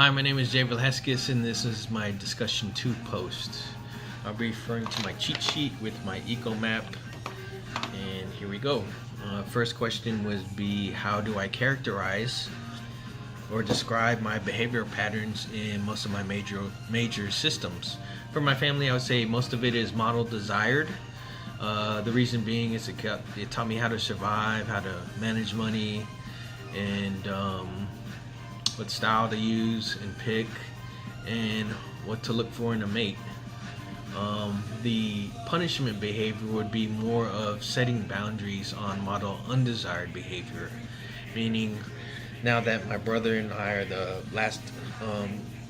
Hi, my name is Jay Velheskis, and this is my discussion 2 post. I'll be referring to my cheat sheet with my eco map, and here we go. First question would be, how do I characterize or describe my behavioral patterns in most of my major systems? For my family, I would say most of it is model desired. The reason being is it taught me how to survive, how to manage money, and what style to use and pick, and what to look for in a mate. The punishment behavior would be more of setting boundaries on model undesired behavior, meaning now that my brother and I are the last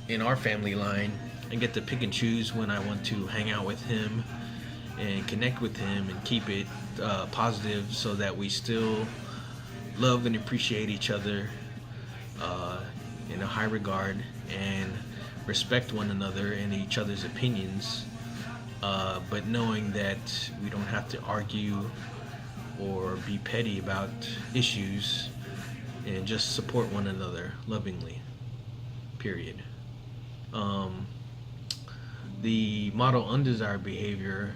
in our family line, I get to pick and choose when I want to hang out with him and connect with him and keep it positive, so that we still love and appreciate each other in a high regard and respect one another and each other's opinions, but knowing that we don't have to argue or be petty about issues, and just support one another lovingly, period. The model undesired behavior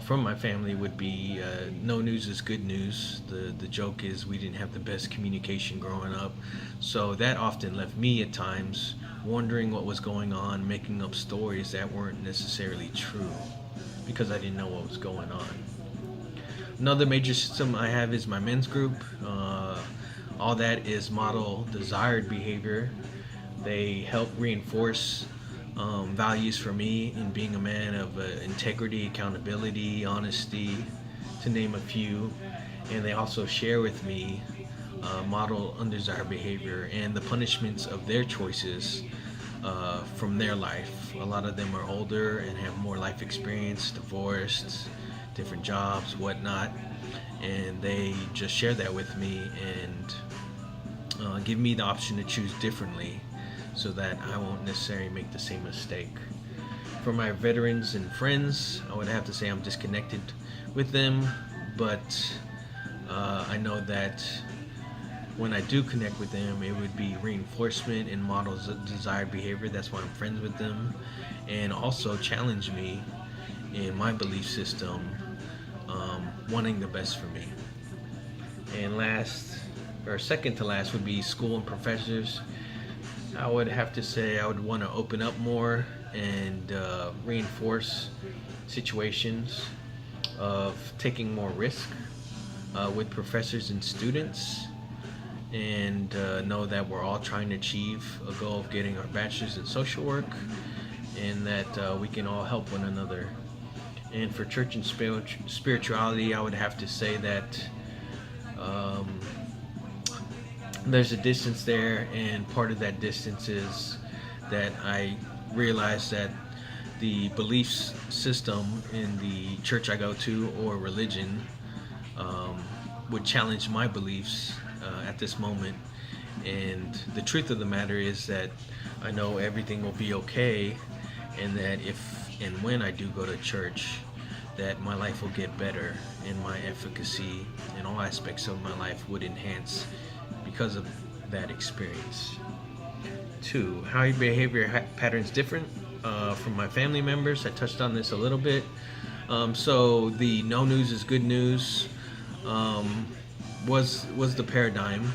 from my family would be no news is good news. The joke is we didn't have the best communication growing up, so that often left me at times wondering what was going on, making up stories that weren't necessarily true because I didn't know what was going on. Another major system I have is my men's group. All that is model desired behavior. They help reinforce values for me in being a man of integrity, accountability, honesty, to name a few. And they also share with me model undesired behavior and the punishments of their choices from their life. A lot of them are older and have more life experience, divorced, different jobs, whatnot, and they just share that with me and give me the option to choose differently, so that I won't necessarily make the same mistake. For my veterans and friends, I would have to say I'm disconnected with them, but I know that when I do connect with them, it would be reinforcement and models of desired behavior. That's why I'm friends with them, and also challenge me in my belief system, wanting the best for me. And second to last would be school and professors. I would have to say I would want to open up more and reinforce situations of taking more risk with professors and students, and know that we're all trying to achieve a goal of getting our bachelor's in social work, and that we can all help one another. And for church and spirituality, I would have to say that there's a distance there, and part of that distance is that I realize that the belief system in the church I go to, or religion, would challenge my beliefs at this moment. And the truth of the matter is that I know everything will be okay, and that if and when I do go to church, that my life will get better, and my efficacy in all aspects of my life would enhance because of that experience. 2, how your behavior patterns different from my family members. I touched on this a little bit. So the no news is good news was the paradigm,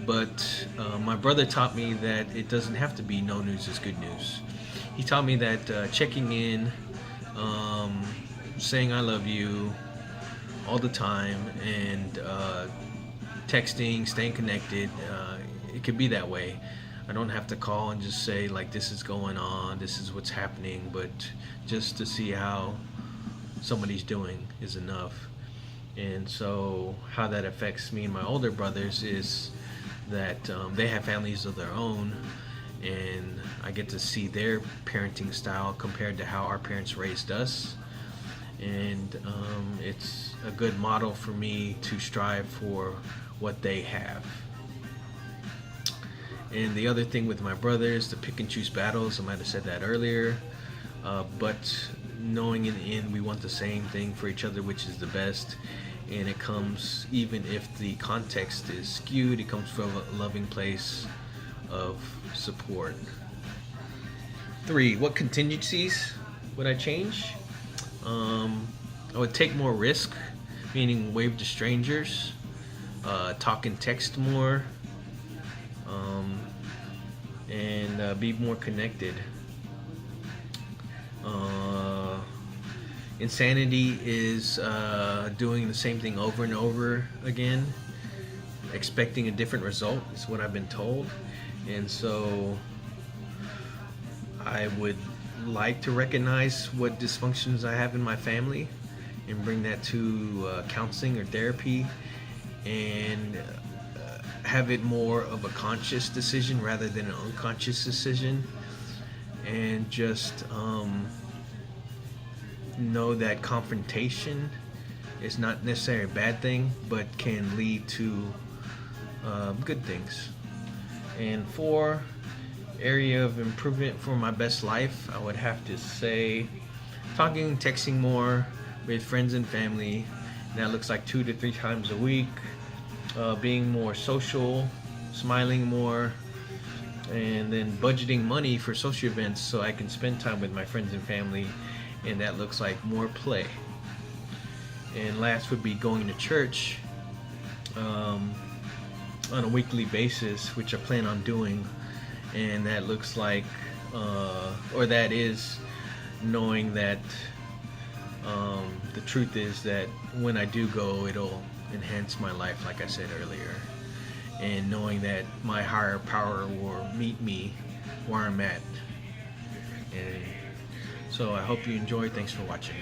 but my brother taught me that it doesn't have to be no news is good news. He taught me that checking in, saying I love you all the time, and texting, staying connected, it could be that way. I don't have to call and just say, like, this is going on, this is what's happening, but just to see how somebody's doing is enough. And so how that affects me and my older brothers is that they have families of their own, and I get to see their parenting style compared to how our parents raised us. And it's a good model for me to strive for what they have. And the other thing with my brothers, the pick and choose battles, I might have said that earlier, but knowing in the end we want the same thing for each other, which is the best. And it comes, even if the context is skewed, it comes from a loving place of support. 3, what contingencies would I change? I would take more risk, meaning wave to strangers, talk and text more, and be more connected. Insanity is doing the same thing over and over again, expecting a different result, is what I've been told. And so I would like to recognize what dysfunctions I have in my family and bring that to counseling or therapy, and have it more of a conscious decision rather than an unconscious decision, and just know that confrontation is not necessarily a bad thing, but can lead to good things. And 4, area of improvement for my best life, I would have to say talking, texting more with friends and family. And that looks like 2 to 3 times a week. Being more social, smiling more, and then budgeting money for social events so I can spend time with my friends and family, and that looks like more play. And last would be going to church on a weekly basis, which I plan on doing, and that looks like or that is knowing that the truth is that when I do go, it'll enhance my life, like I said earlier, and knowing that my higher power will meet me where I'm at. And so I hope you enjoyed. Thanks for watching.